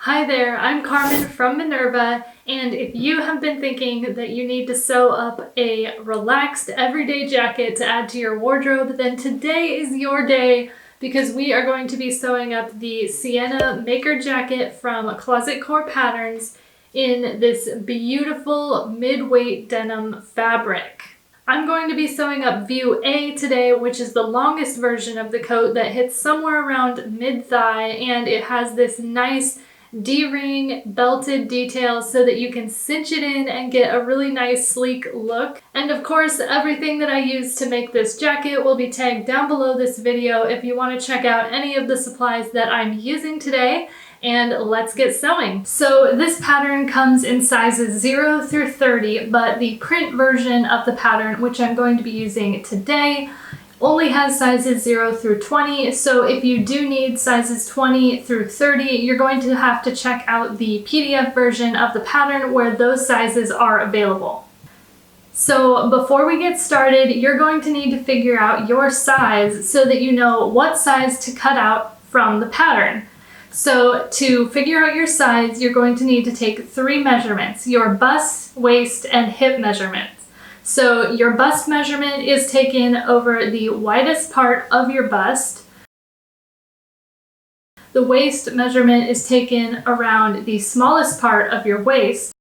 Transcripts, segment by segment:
Hi there, I'm Carmen from Minerva, and if you have been thinking that you need to sew up a relaxed everyday jacket to add to your wardrobe, then today is your day because we are going to be sewing up the Sienna Maker Jacket from Closet Core Patterns in this beautiful mid-weight denim fabric. I'm going to be sewing up view A today, which is the longest version of the coat that hits somewhere around mid-thigh, and it has this nice D-ring belted detail so that you can cinch it in and get a really nice sleek look. And of course, everything that I use to make this jacket will be tagged down below this video if you want to check out any of the supplies that I'm using today. And let's get sewing. So this pattern comes in sizes 0 through 30, but the print version of the pattern, which I'm going to be using today, only has sizes 0 through 20, so if you do need sizes 20 through 30, you're going to have to check out the PDF version of the pattern where those sizes are available. So before we get started, you're going to need to figure out your size so that you know what size to cut out from the pattern. So to figure out your size, you're going to need to take 3 measurements: your bust, waist, and hip measurements. So your bust measurement is taken over the widest part of your bust. The waist measurement is taken around the smallest part of your waist.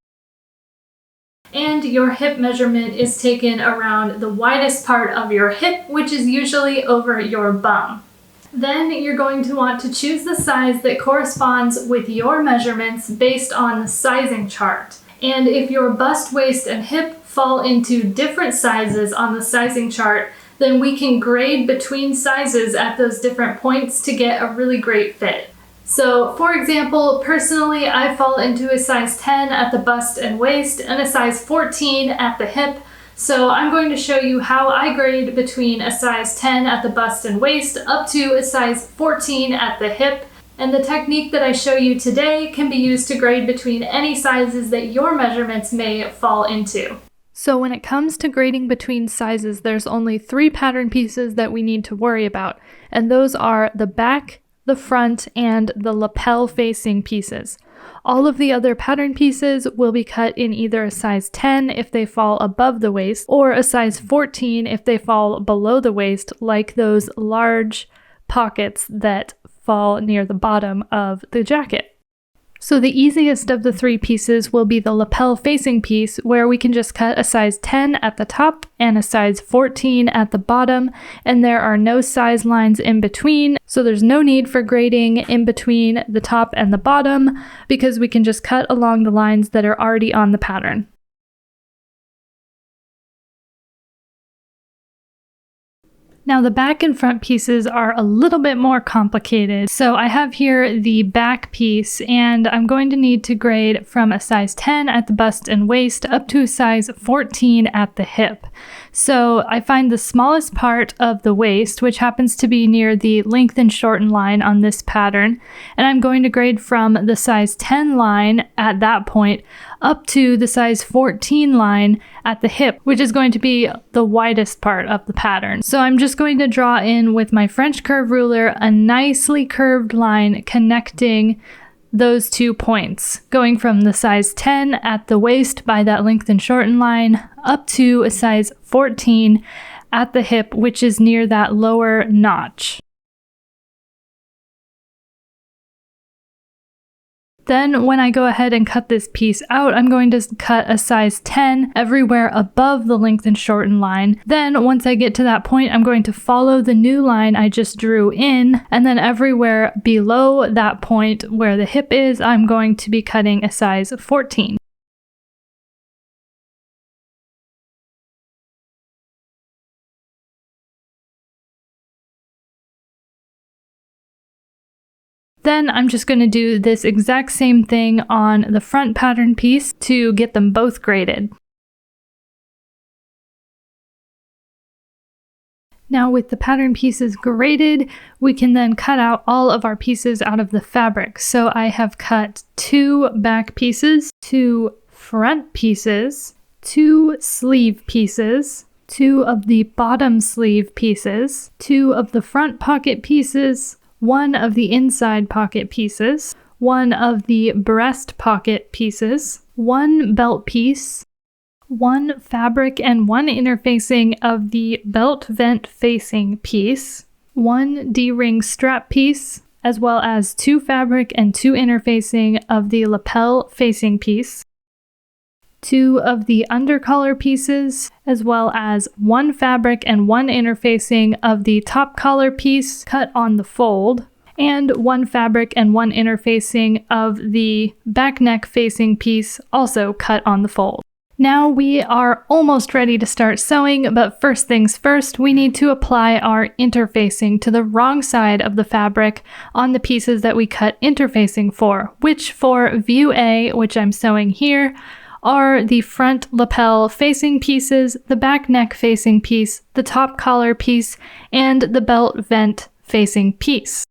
And your hip measurement is taken around the widest part of your hip, which is usually over your bum. Then you're going to want to choose the size that corresponds with your measurements based on the sizing chart. And if your bust, waist, and hip fall into different sizes on the sizing chart, then we can grade between sizes at those different points to get a really great fit. So for example, personally, I fall into a size 10 at the bust and waist and a size 14 at the hip. So I'm going to show you how I grade between a size 10 at the bust and waist up to a size 14 at the hip. And the technique that I show you today can be used to grade between any sizes that your measurements may fall into. So when it comes to grading between sizes, there's only 3 pattern pieces that we need to worry about, and those are the back, the front, and the lapel facing pieces. All of the other pattern pieces will be cut in either a size 10 if they fall above the waist, or a size 14 if they fall below the waist, like those large pockets that fall near the bottom of the jacket. So the easiest of the 3 pieces will be the lapel facing piece, where we can just cut a size 10 at the top and a size 14 at the bottom, and there are no size lines in between, so there's no need for grading in between the top and the bottom because we can just cut along the lines that are already on the pattern. Now the back and front pieces are a little bit more complicated. So I have here the back piece, and I'm going to need to grade from a size 10 at the bust and waist up to a size 14 at the hip. So I find the smallest part of the waist, which happens to be near the length and shorten line on this pattern, and I'm going to grade from the size 10 line at that point up to the size 14 line at the hip, which is going to be the widest part of the pattern. So I'm just going to draw in with my French curve ruler a nicely curved line connecting those 2 points, going from the size 10 at the waist by that length and shorten line up to a size 14 at the hip, which is near that lower notch. Then when I go ahead and cut this piece out, I'm going to cut a size 10 everywhere above the length and shorten line. Then once I get to that point, I'm going to follow the new line I just drew in, and then everywhere below that point where the hip is, I'm going to be cutting a size 14. Then I'm just going to do this exact same thing on the front pattern piece to get them both graded. Now with the pattern pieces graded, we can then cut out all of our pieces out of the fabric. So I have cut 2 back pieces, 2 front pieces, 2 sleeve pieces, 2 of the bottom sleeve pieces, 2 of the front pocket pieces, 1 of the inside pocket pieces, one of the breast pocket pieces, one belt piece, one fabric and one interfacing of the belt vent facing piece, one D-ring strap piece, as well as 2 fabric and 2 interfacing of the lapel facing piece, 2 of the undercollar pieces, as well as 1 fabric and 1 interfacing of the top collar piece cut on the fold, and 1 fabric and 1 interfacing of the back neck facing piece also cut on the fold. Now we are almost ready to start sewing, but first things first, we need to apply our interfacing to the wrong side of the fabric on the pieces that we cut interfacing for, which for view A, which I'm sewing here, are the front lapel facing pieces, the back neck facing piece, the top collar piece, and the belt vent facing piece.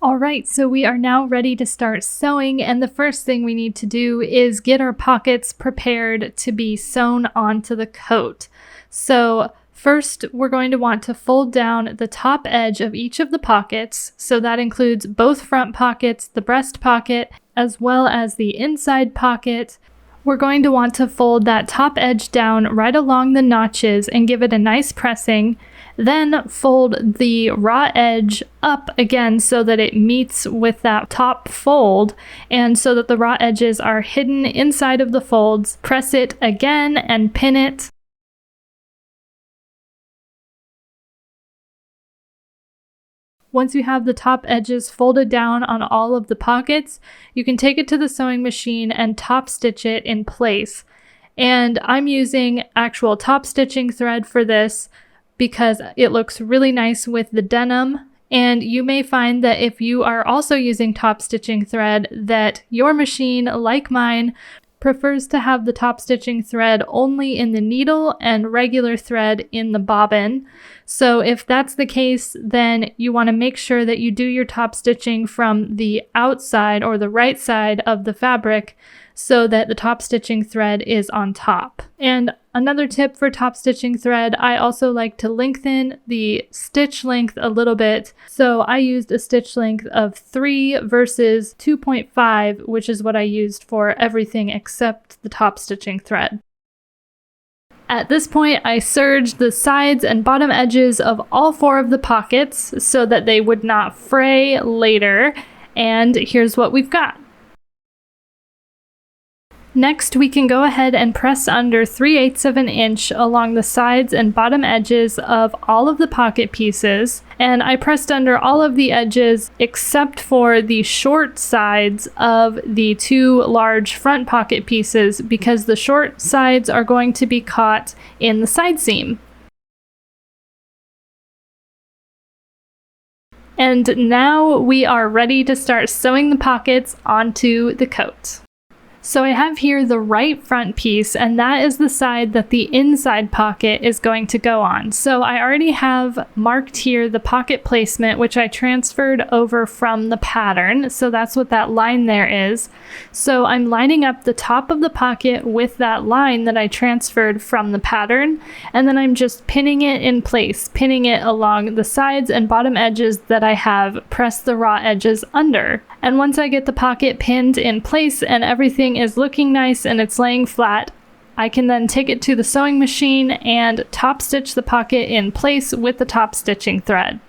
Alright, so we are now ready to start sewing, and the first thing we need to do is get our pockets prepared to be sewn onto the coat. So first, we're going to want to fold down the top edge of each of the pockets, so that includes both front pockets, the breast pocket, as well as the inside pocket. We're going to want to fold that top edge down right along the notches and give it a nice pressing. Then fold the raw edge up again so that it meets with that top fold, and so that the raw edges are hidden inside of the folds. Press it again and pin it. Once you have the top edges folded down on all of the pockets, you can take it to the sewing machine and top stitch it in place. And I'm using actual top stitching thread for this because it looks really nice with the denim. And you may find that if you are also using top stitching thread, that your machine, like mine, prefers to have the top stitching thread only in the needle and regular thread in the bobbin. So if that's the case, then you want to make sure that you do your top stitching from the outside or the right side of the fabric so that the top stitching thread is on top. And another tip for top stitching thread, I also like to lengthen the stitch length a little bit. So I used a stitch length of 3 versus 2.5, which is what I used for everything except the top stitching thread. At this point, I serged the sides and bottom edges of all 4 of the pockets so that they would not fray later. And here's what we've got. Next, we can go ahead and press under 3/8 of an inch along the sides and bottom edges of all of the pocket pieces. And I pressed under all of the edges except for the short sides of the 2 large front pocket pieces because the short sides are going to be caught in the side seam. And now we are ready to start sewing the pockets onto the coat. So I have here the right front piece, and that is the side that the inside pocket is going to go on. So I already have marked here the pocket placement, which I transferred over from the pattern. So that's what that line there is. So I'm lining up the top of the pocket with that line that I transferred from the pattern, and then I'm just pinning it in place, pinning it along the sides and bottom edges that I have pressed the raw edges under. And once I get the pocket pinned in place and everything is looking nice and it's laying flat, I can then take it to the sewing machine and top stitch the pocket in place with the top stitching thread.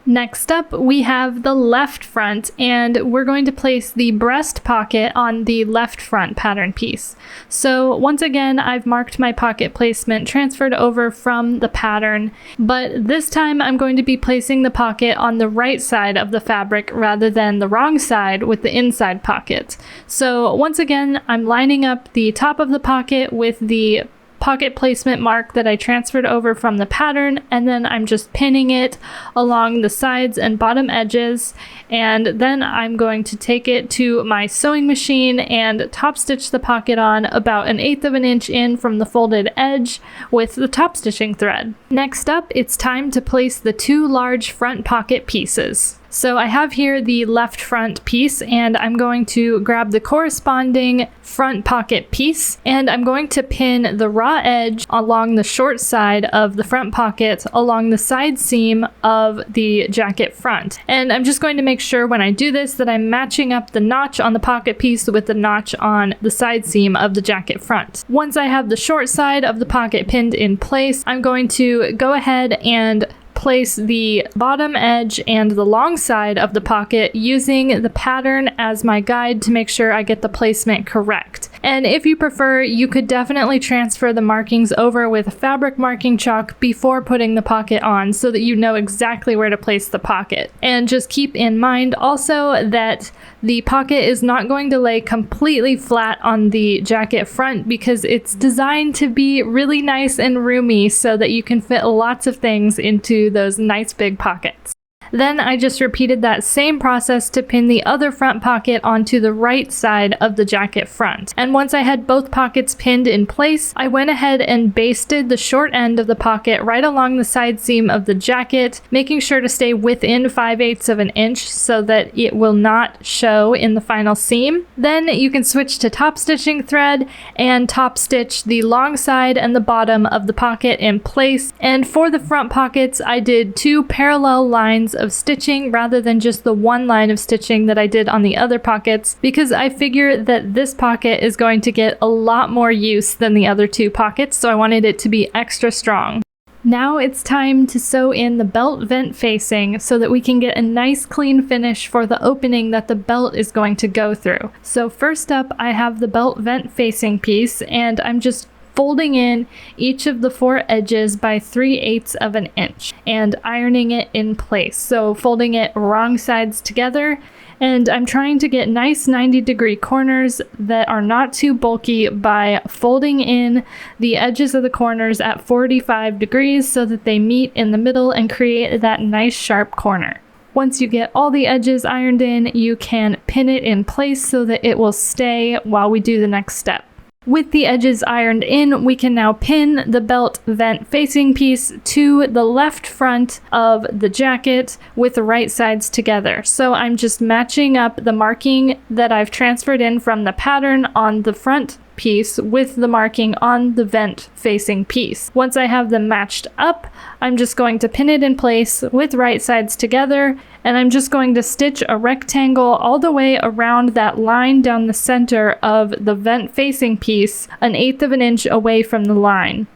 Next up, we have the left front, and we're going to place the breast pocket on the left front pattern piece. So once again, I've marked my pocket placement, transferred over from the pattern, but this time I'm going to be placing the pocket on the right side of the fabric rather than the wrong side with the inside pocket. So once again, I'm lining up the top of the pocket with the pocket placement mark that I transferred over from the pattern, and then I'm just pinning it along the sides and bottom edges, and then I'm going to take it to my sewing machine and top stitch the pocket on about 1/8 of an inch in from the folded edge with the top stitching thread. Next up, it's time to place the 2 large front pocket pieces. So I have here the left front piece, and I'm going to grab the corresponding front pocket piece, and I'm going to pin the raw edge along the short side of the front pocket along the side seam of the jacket front. And I'm just going to make sure when I do this that I'm matching up the notch on the pocket piece with the notch on the side seam of the jacket front. Once I have the short side of the pocket pinned in place, I'm going to go ahead and place the bottom edge and the long side of the pocket using the pattern as my guide to make sure I get the placement correct. And if you prefer, you could definitely transfer the markings over with fabric marking chalk before putting the pocket on so that you know exactly where to place the pocket. And just keep in mind also that the pocket is not going to lay completely flat on the jacket front because it's designed to be really nice and roomy so that you can fit lots of things into those nice big pockets. Then I just repeated that same process to pin the other front pocket onto the right side of the jacket front. And once I had both pockets pinned in place, I went ahead and basted the short end of the pocket right along the side seam of the jacket, making sure to stay within 5/8 of an inch so that it will not show in the final seam. Then you can switch to top stitching thread and top stitch the long side and the bottom of the pocket in place. And for the front pockets, I did 2 parallel lines of stitching rather than just the 1 line of stitching that I did on the other pockets, because I figure that this pocket is going to get a lot more use than the other 2 pockets, so I wanted it to be extra strong. Now it's time to sew in the belt vent facing so that we can get a nice clean finish for the opening that the belt is going to go through. So first up, I have the belt vent facing piece, and I'm just folding in each of the 4 edges by 3/8 of an inch and ironing it in place. So folding it wrong sides together, and I'm trying to get nice 90-degree corners that are not too bulky by folding in the edges of the corners at 45 degrees so that they meet in the middle and create that nice sharp corner. Once you get all the edges ironed in, you can pin it in place so that it will stay while we do the next step. With the edges ironed in, we can now pin the belt vent facing piece to the left front of the jacket with the right sides together. So I'm just matching up the marking that I've transferred in from the pattern on the front piece with the marking on the vent facing piece. Once I have them matched up, I'm just going to pin it in place with right sides together, and I'm just going to stitch a rectangle all the way around that line down the center of the vent facing piece, 1/8 of an inch away from the line.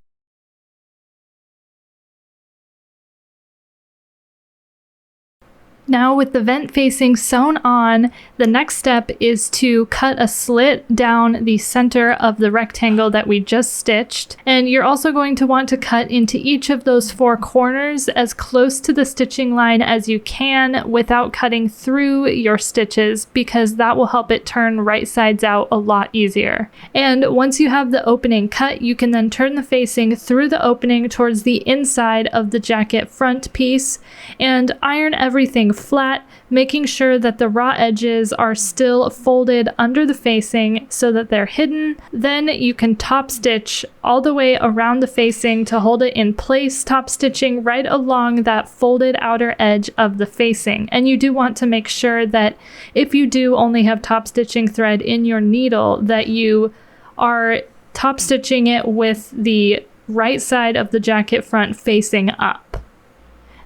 Now with the vent facing sewn on, the next step is to cut a slit down the center of the rectangle that we just stitched. And you're also going to want to cut into each of those 4 corners as close to the stitching line as you can without cutting through your stitches, because that will help it turn right sides out a lot easier. And once you have the opening cut, you can then turn the facing through the opening towards the inside of the jacket front piece and iron everything flat, making sure that the raw edges are still folded under the facing so that they're hidden. Then you can top stitch all the way around the facing to hold it in place, top stitching right along that folded outer edge of the facing. And you do want to make sure that if you do only have top stitching thread in your needle, that you are top stitching it with the right side of the jacket front facing up.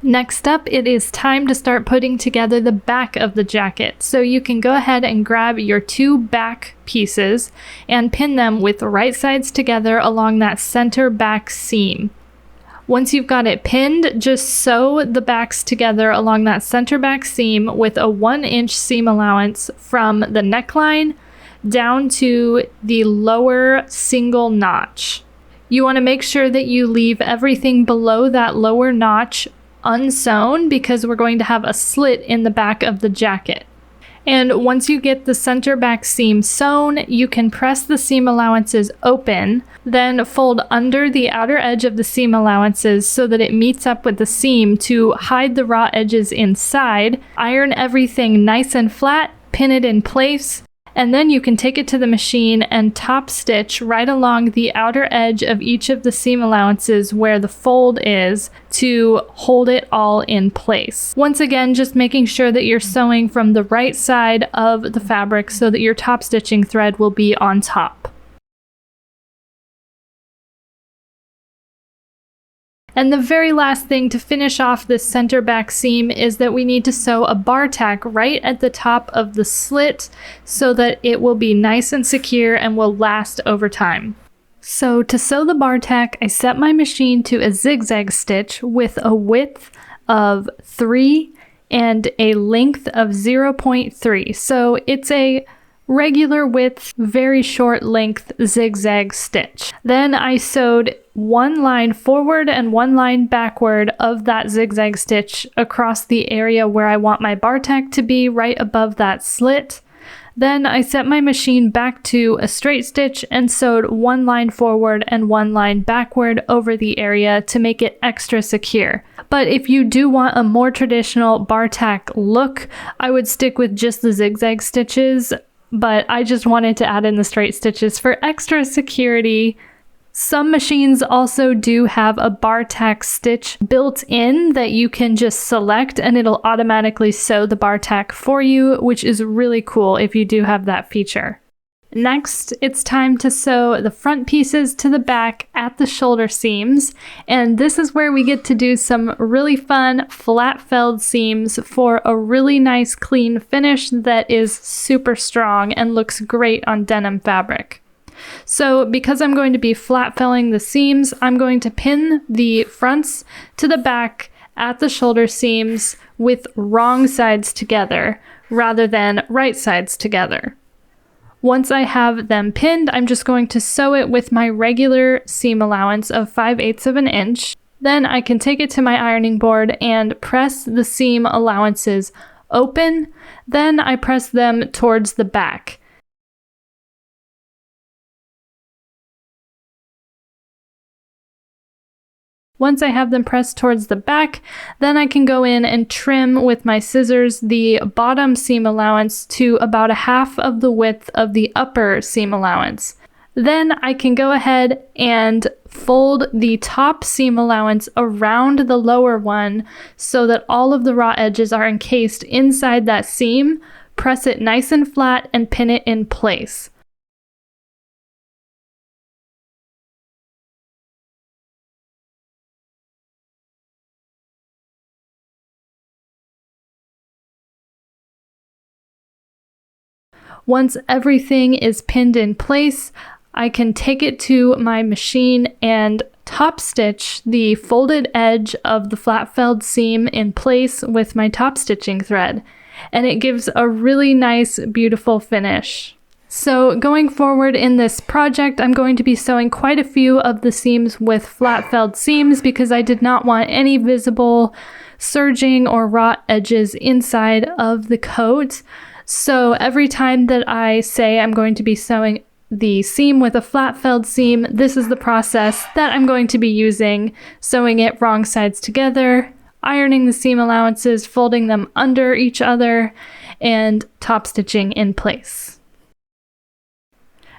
Next up, it is time to start putting together the back of the jacket. So you can go ahead and grab your 2 back pieces and pin them with the right sides together along that center back seam. Once you've got it pinned, just sew the backs together along that center back seam with a 1-inch seam allowance from the neckline down to the lower single notch. You want to make sure that you leave everything below that lower notch unsewn, because we're going to have a slit in the back of the jacket. And once you get the center back seam sewn, you can press the seam allowances open, then fold under the outer edge of the seam allowances so that it meets up with the seam to hide the raw edges inside, iron everything nice and flat, pin it in place, And then you can take it to the machine and top stitch right along the outer edge of each of the seam allowances where the fold is to hold it all in place. Once again, just making sure that you're sewing from the right side of the fabric so that your top stitching thread will be on top. And the very last thing to finish off this center back seam is that we need to sew a bar tack right at the top of the slit so that it will be nice and secure and will last over time. So to sew the bar tack, I set my machine to a zigzag stitch with a width of 3 and a length of 0.3. So it's a regular width, very short length zigzag stitch. Then I sewed one line forward and one line backward of that zigzag stitch across the area where I want my bar tack to be, right above that slit. Then I set my machine back to a straight stitch and sewed one line forward and one line backward over the area to make it extra secure. But if you do want a more traditional bar tack look, I would stick with just the zigzag stitches, but I just wanted to add in the straight stitches for extra security. Some machines also do have a bar tack stitch built in that you can just select and it'll automatically sew the bar tack for you, which is really cool if you do have that feature. Next, it's time to sew the front pieces to the back at the shoulder seams, and this is where we get to do some really fun flat felled seams for a really nice clean finish that is super strong and looks great on denim fabric. So because I'm going to be flat felling the seams, I'm going to pin the fronts to the back at the shoulder seams with wrong sides together rather than right sides together. Once I have them pinned, I'm just going to sew it with my regular seam allowance of 5/8 of an inch. Then I can take it to my ironing board and press the seam allowances open. Then I press them towards the back. Once I have them pressed towards the back, then I can go in and trim with my scissors the bottom seam allowance to about 1/2 of the width of the upper seam allowance. Then I can go ahead and fold the top seam allowance around the lower one so that all of the raw edges are encased inside that seam, press it nice and flat, and pin it in place. Once everything is pinned in place, I can take it to my machine and top stitch the folded edge of the flat felled seam in place with my top stitching thread, and it gives a really nice, beautiful finish. So going forward in this project, I'm going to be sewing quite a few of the seams with flat felled seams because I did not want any visible serging or raw edges inside of the coat. So every time that I say I'm going to be sewing the seam with a flat felled seam, this is the process that I'm going to be using, sewing it wrong sides together, ironing the seam allowances, folding them under each other, and top stitching in place.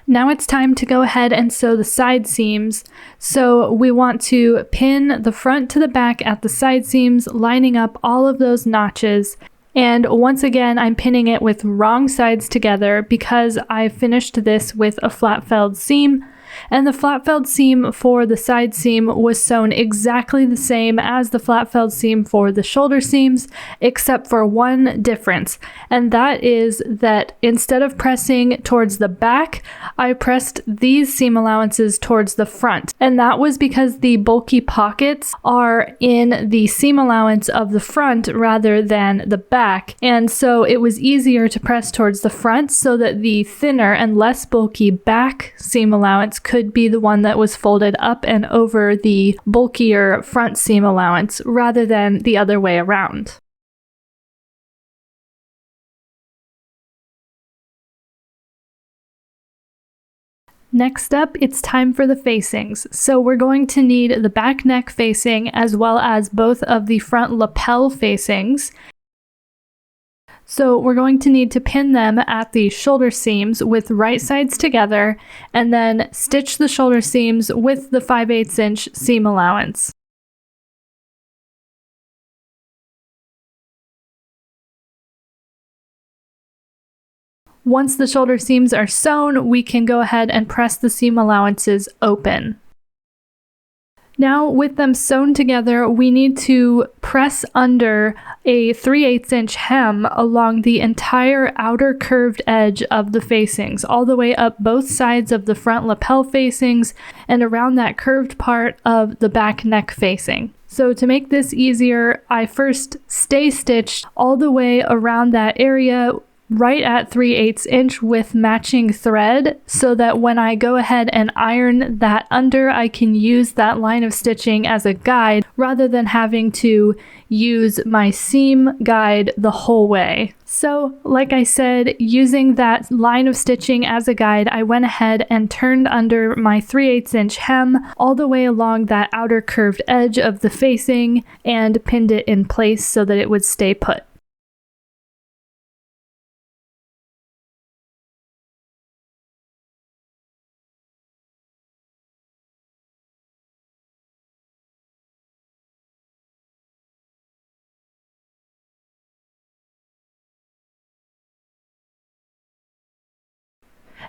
Now it's time to go ahead and sew the side seams. So we want to pin the front to the back at the side seams, lining up all of those notches. And once again, I'm pinning it with wrong sides together because I finished this with a flat felled seam. And the flat felled seam for the side seam was sewn exactly the same as the flat felled seam for the shoulder seams, except for one difference. And that is that instead of pressing towards the back, I pressed these seam allowances towards the front. And that was because the bulky pockets are in the seam allowance of the front rather than the back. And so it was easier to press towards the front so that the thinner and less bulky back seam allowance could be the one that was folded up and over the bulkier front seam allowance rather than the other way around. Next up, it's time for the facings. So we're going to need the back neck facing as well as both of the front lapel facings. So we're going to need to pin them at the shoulder seams with right sides together, and then stitch the shoulder seams with the 5/8 inch seam allowance. Once the shoulder seams are sewn, we can go ahead and press the seam allowances open. Now, with them sewn together, we need to press under a 3/8 inch hem along the entire outer curved edge of the facings, all the way up both sides of the front lapel facings and around that curved part of the back neck facing. So to make this easier, I first stay stitched all the way around that area right at 3/8 inch with matching thread, so that when I go ahead and iron that under, I can use that line of stitching as a guide rather than having to use my seam guide the whole way. So, like I said, using that line of stitching as a guide, I went ahead and turned under my 3/8 inch hem all the way along that outer curved edge of the facing and pinned it in place so that it would stay put.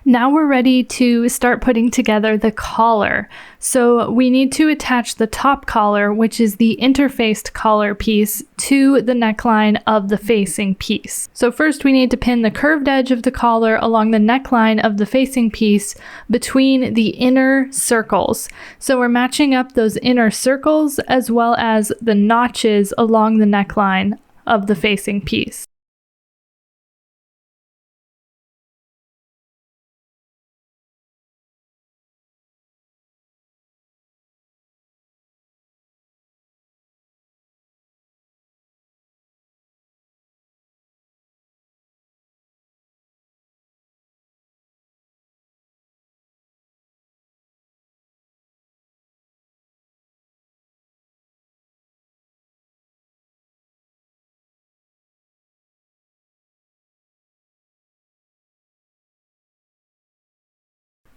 Now we're ready to start putting together the collar. So we need to attach the top collar, which is the interfaced collar piece, to the neckline of the facing piece. So first we need to pin the curved edge of the collar along the neckline of the facing piece between the inner circles. So we're matching up those inner circles as well as the notches along the neckline of the facing piece.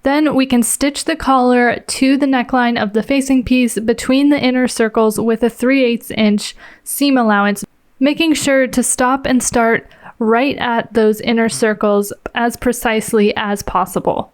Then we can stitch the collar to the neckline of the facing piece between the inner circles with a 3/8 inch seam allowance, making sure to stop and start right at those inner circles as precisely as possible.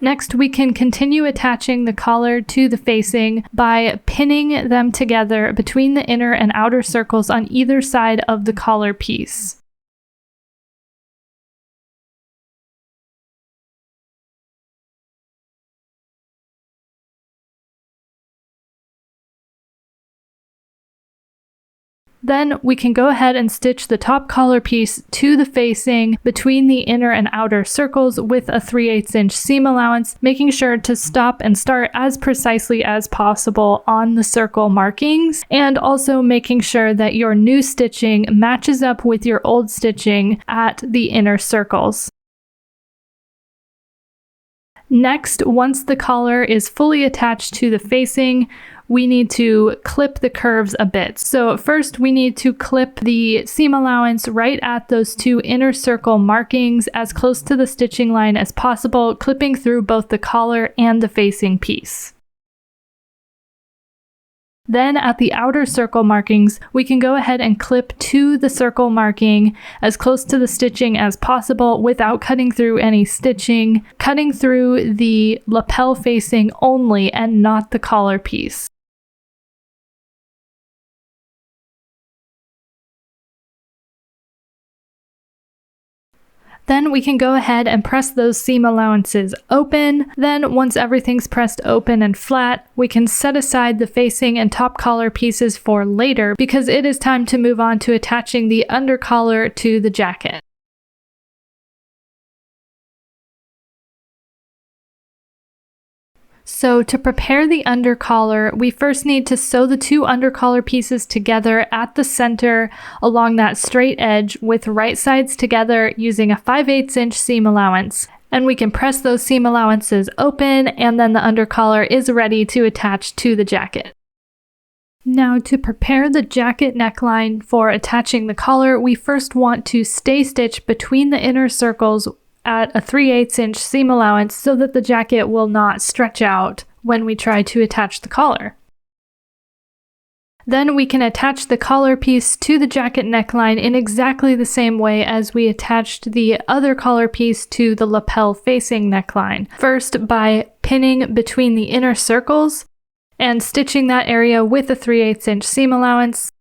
Next, we can continue attaching the collar to the facing by pinning them together between the inner and outer circles on either side of the collar piece. Then we can go ahead and stitch the top collar piece to the facing between the inner and outer circles with a 3/8 inch seam allowance, making sure to stop and start as precisely as possible on the circle markings, and also making sure that your new stitching matches up with your old stitching at the inner circles. Next, once the collar is fully attached to the facing, we need to clip the curves a bit. So first we need to clip the seam allowance right at those two inner circle markings as close to the stitching line as possible, clipping through both the collar and the facing piece. Then at the outer circle markings, we can go ahead and clip to the circle marking as close to the stitching as possible without cutting through any stitching, cutting through the lapel facing only and not the collar piece. Then we can go ahead and press those seam allowances open. Then once everything's pressed open and flat, we can set aside the facing and top collar pieces for later because it is time to move on to attaching the under collar to the jacket. So to prepare the undercollar, we first need to sew the two undercollar pieces together at the center along that straight edge with right sides together using a 5/8 inch seam allowance. And we can press those seam allowances open, and then the undercollar is ready to attach to the jacket. Now to prepare the jacket neckline for attaching the collar, we first want to stay stitch between the inner circles at a 3/8 inch seam allowance so that the jacket will not stretch out when we try to attach the collar. Then we can attach the collar piece to the jacket neckline in exactly the same way as we attached the other collar piece to the lapel facing neckline. First by pinning between the inner circles and stitching that area with a 3/8 inch seam allowance.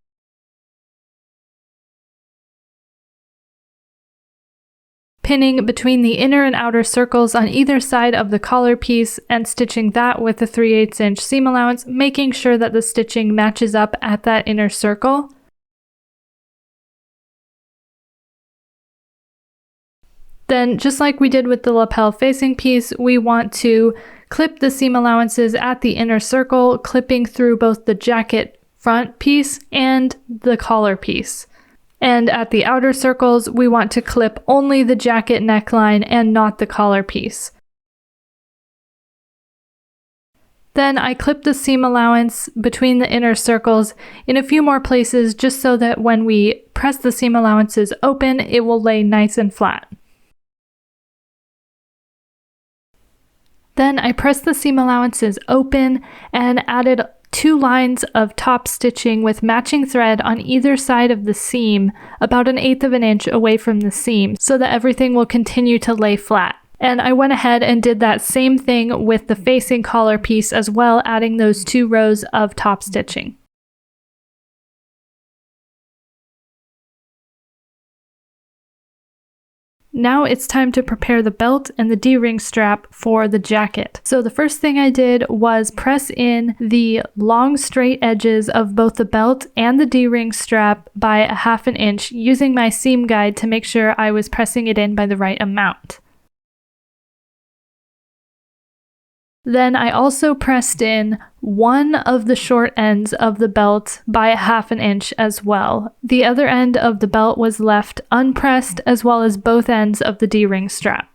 Pinning between the inner and outer circles on either side of the collar piece and stitching that with a 3/8 inch seam allowance, making sure that the stitching matches up at that inner circle. Then, just like we did with the lapel facing piece, we want to clip the seam allowances at the inner circle, clipping through both the jacket front piece and the collar piece. And at the outer circles, we want to clip only the jacket neckline and not the collar piece. Then I clip the seam allowance between the inner circles in a few more places just so that when we press the seam allowances open, it will lay nice and flat. Then I pressed the seam allowances open and added 2 lines of top stitching with matching thread on either side of the seam, about 1/8 of an inch away from the seam, so that everything will continue to lay flat. And I went ahead and did that same thing with the facing collar piece as well, adding those 2 rows of top stitching. Now it's time to prepare the belt and the D-ring strap for the jacket. So the first thing I did was press in the long straight edges of both the belt and the D-ring strap by 1/2 inch using my seam guide to make sure I was pressing it in by the right amount. Then I also pressed in one of the short ends of the belt by 1/2 inch as well. The other end of the belt was left unpressed, as well as both ends of the D-ring strap.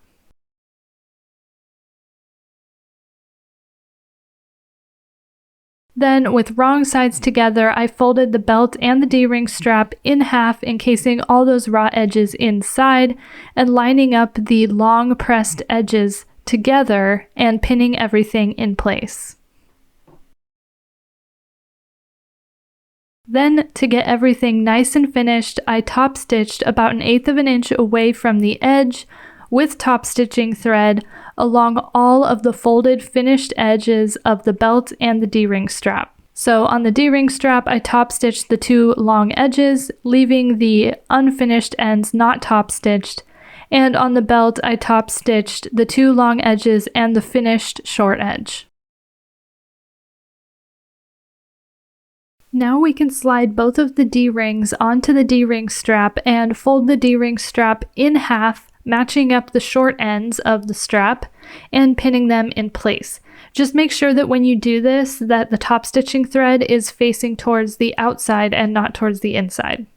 Then, with wrong sides together, I folded the belt and the D-ring strap in half, encasing all those raw edges inside, and lining up the long pressed edges together and pinning everything in place. Then, to get everything nice and finished, I top stitched about 1/8 of an inch away from the edge with top stitching thread along all of the folded finished edges of the belt and the D-ring strap. So on the D-ring strap, I top stitched the 2 long edges, leaving the unfinished ends not top stitched. And on the belt, I top stitched the 2 long edges and the finished short edge. Now we can slide both of the D-rings onto the D-ring strap and fold the D-ring strap in half, matching up the short ends of the strap and pinning them in place. Just make sure that when you do this, that the top stitching thread is facing towards the outside and not towards the inside.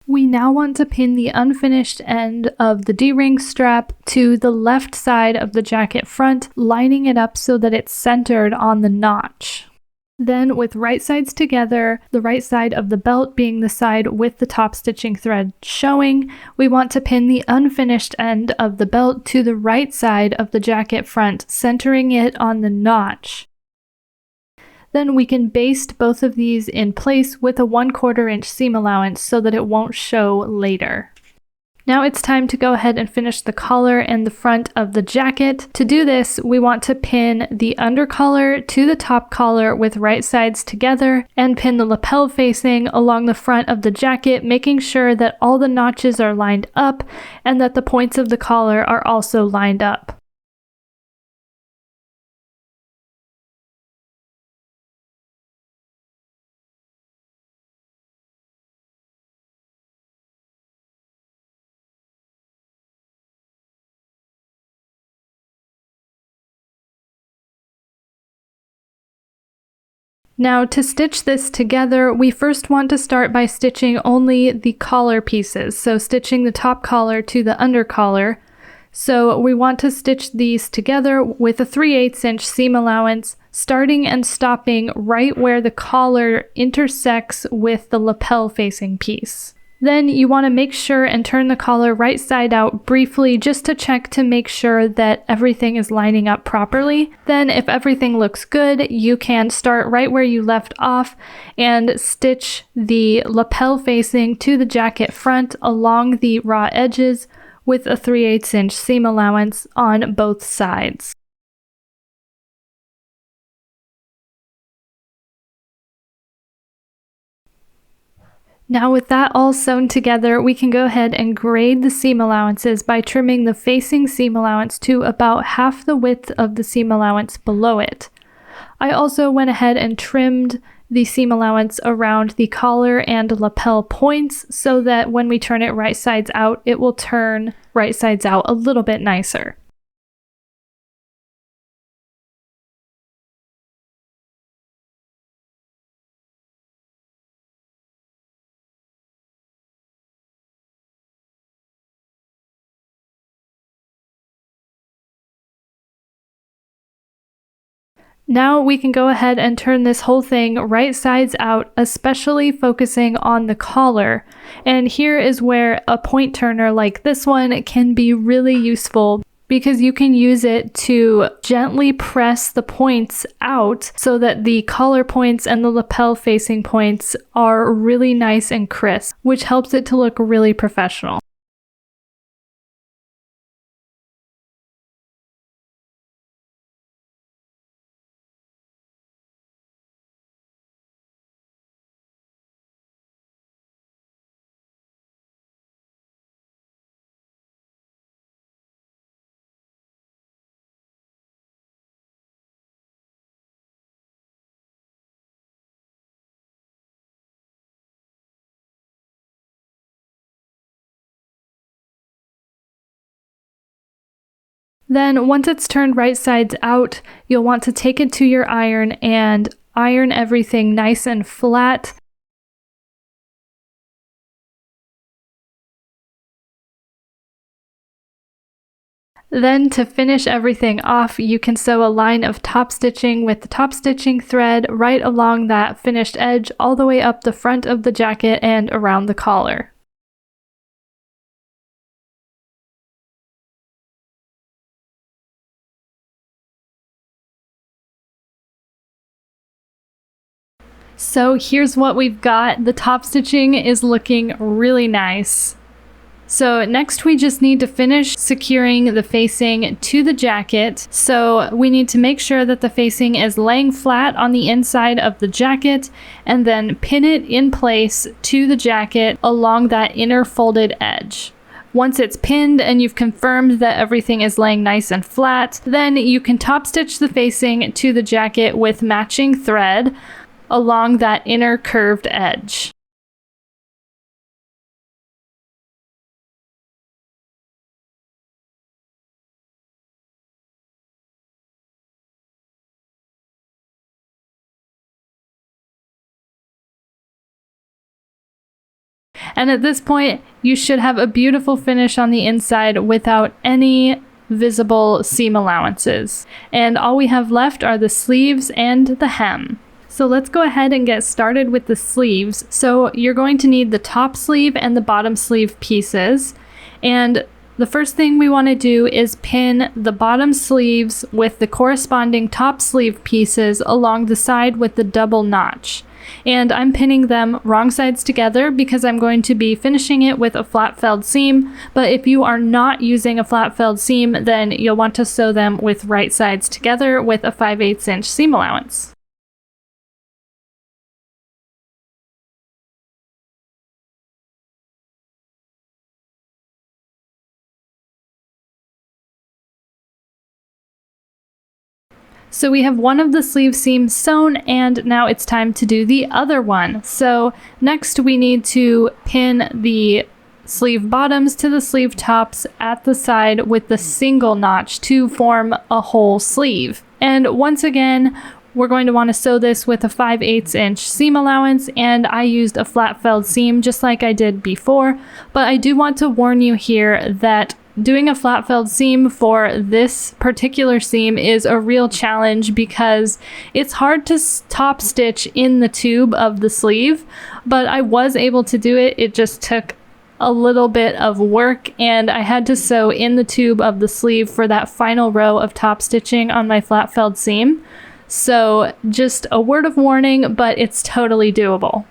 We now want to pin the unfinished end of the D-ring strap to the left side of the jacket front, lining it up so that it's centered on the notch. Then, with right sides together, the right side of the belt being the side with the top stitching thread showing, we want to pin the unfinished end of the belt to the right side of the jacket front, centering it on the notch. Then we can baste both of these in place with a 1/4 inch seam allowance so that it won't show later. Now it's time to go ahead and finish the collar and the front of the jacket. To do this, we want to pin the undercollar to the top collar with right sides together and pin the lapel facing along the front of the jacket, making sure that all the notches are lined up and that the points of the collar are also lined up. Now to stitch this together, we first want to start by stitching only the collar pieces, so stitching the top collar to the under collar. So we want to stitch these together with a 3/8 inch seam allowance, starting and stopping right where the collar intersects with the lapel facing piece. Then you want to make sure and turn the collar right side out briefly just to check to make sure that everything is lining up properly. Then if everything looks good, you can start right where you left off and stitch the lapel facing to the jacket front along the raw edges with a 3/8 inch seam allowance on both sides. Now with that all sewn together, we can go ahead and grade the seam allowances by trimming the facing seam allowance to about half the width of the seam allowance below it. I also went ahead and trimmed the seam allowance around the collar and lapel points so that when we turn it right sides out, it will turn right sides out a little bit nicer. Now we can go ahead and turn this whole thing right sides out, especially focusing on the collar. And here is where a point turner like this one can be really useful because you can use it to gently press the points out so that the collar points and the lapel facing points are really nice and crisp, which helps it to look really professional. Then once it's turned right sides out, you'll want to take it to your iron and iron everything nice and flat. Then to finish everything off, you can sew a line of top stitching with the top stitching thread right along that finished edge all the way up the front of the jacket and around the collar. So here's what we've got. The top stitching is looking really nice. So next we just need to finish securing the facing to the jacket. So we need to make sure that the facing is laying flat on the inside of the jacket and then pin it in place to the jacket along that inner folded edge. Once it's pinned and you've confirmed that everything is laying nice and flat, then you can top stitch the facing to the jacket with matching thread along that inner curved edge. And at this point, you should have a beautiful finish on the inside without any visible seam allowances. And all we have left are the sleeves and the hem. So let's go ahead and get started with the sleeves. So you're going to need the top sleeve and the bottom sleeve pieces. And the first thing we want to do is pin the bottom sleeves with the corresponding top sleeve pieces along the side with the double notch. And I'm pinning them wrong sides together because I'm going to be finishing it with a flat felled seam. But if you are not using a flat felled seam, then you'll want to sew them with right sides together with a 5/8 inch seam allowance. So we have one of the sleeve seams sewn, and now it's time to do the other one. So next we need to pin the sleeve bottoms to the sleeve tops at the side with the single notch to form a whole sleeve. And once again, We're going to want to sew this with a 5/8 inch seam allowance, and I used a flat felled seam just like I did before, but I do want to warn you here that doing a flat felled seam for this particular seam is a real challenge because it's hard to top stitch in the tube of the sleeve, but I was able to do it. It just took a little bit of work, and I had to sew in the tube of the sleeve for that final row of top stitching on my flat felled seam. So just a word of warning, but it's totally doable.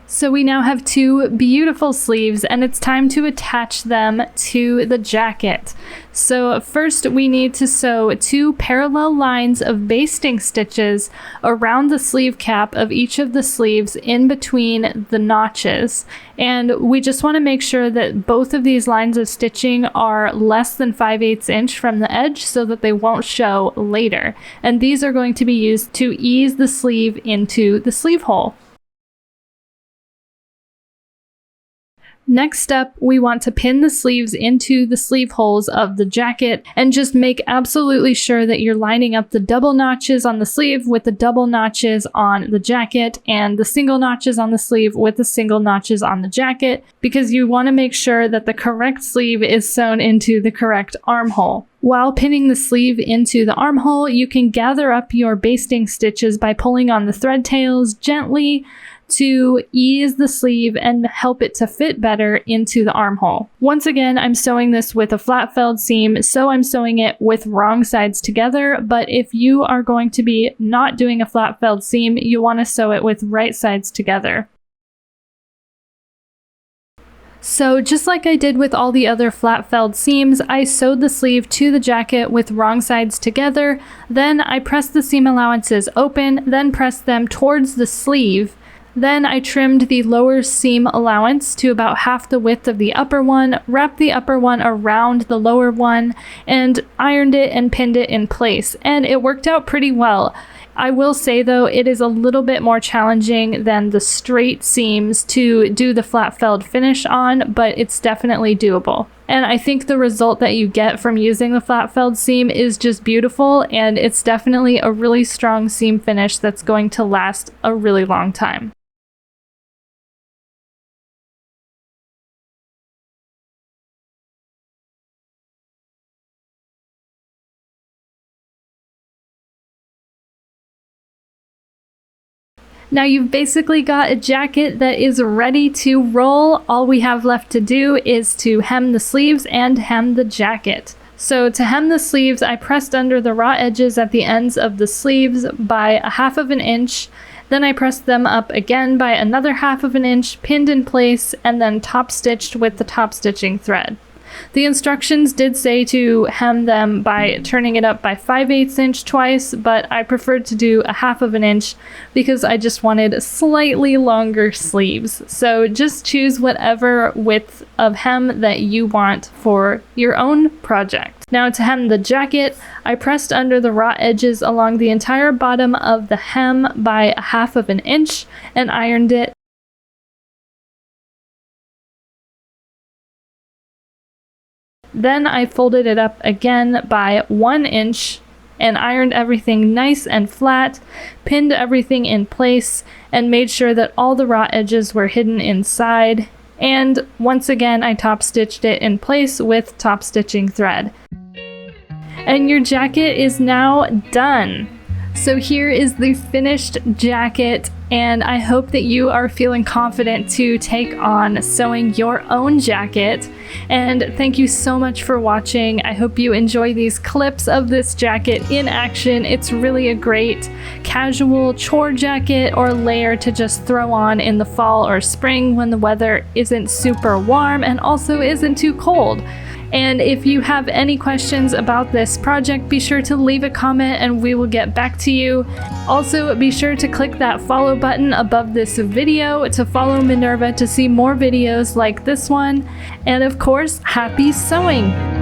So we now have two beautiful sleeves, and it's time to attach them to the jacket. So first we need to sew 2 parallel lines of basting stitches around the sleeve cap of each of the sleeves in between the notches. And we just want to make sure that both of these lines of stitching are less than 5/8 inch from the edge so that they won't show later. And these are going to be used to ease the sleeve into the sleeve hole. Next up, we want to pin the sleeves into the sleeve holes of the jacket and just make absolutely sure that you're lining up the double notches on the sleeve with the double notches on the jacket and the single notches on the sleeve with the single notches on the jacket, because you want to make sure that the correct sleeve is sewn into the correct armhole. While pinning the sleeve into the armhole, you can gather up your basting stitches by pulling on the thread tails gently to ease the sleeve and help it to fit better into the armhole. Once again, I'm sewing this with a flat felled seam, so I'm sewing it with wrong sides together, but if you are going to be not doing a flat felled seam, you want to sew it with right sides together. So just like I did with all the other flat felled seams, I sewed the sleeve to the jacket with wrong sides together, then I pressed the seam allowances open, then pressed them towards the sleeve. Then I trimmed the lower seam allowance to about half the width of the upper one, wrapped the upper one around the lower one, and ironed it and pinned it in place, and it worked out pretty well. I will say though, it is a little bit more challenging than the straight seams to do the flat felled finish on, but it's definitely doable. And I think the result that you get from using the flat felled seam is just beautiful, and it's definitely a really strong seam finish that's going to last a really long time. Now you've basically got a jacket that is ready to roll. All we have left to do is to hem the sleeves and hem the jacket. So to hem the sleeves, I pressed under the raw edges at the ends of the sleeves by 1/2 inch. Then I pressed them up again by another 1/2 inch, pinned in place, and then top stitched with the top stitching thread. The instructions did say to hem them by turning it up by 5/8 inch twice, but I preferred to do 1/2 inch because I just wanted slightly longer sleeves. So just choose whatever width of hem that you want for your own project. Now to hem the jacket, I pressed under the raw edges along the entire bottom of the hem by 1/2 inch and ironed it. Then I folded it up again by 1 inch and ironed everything nice and flat, pinned everything in place, and made sure that all the raw edges were hidden inside. And once again, I top stitched it in place with top stitching thread. And your jacket is now done. So here is the finished jacket. and I hope that you are feeling confident to take on sewing your own jacket. And thank you so much for watching. I hope you enjoy these clips of this jacket in action. It's really a great casual chore jacket or layer to just throw on in the fall or spring when the weather isn't super warm and also isn't too cold. And if you have any questions about this project, be sure to leave a comment and we will get back to you. Also, be sure to click that follow button above this video to follow Minerva to see more videos like this one. And of course, happy sewing!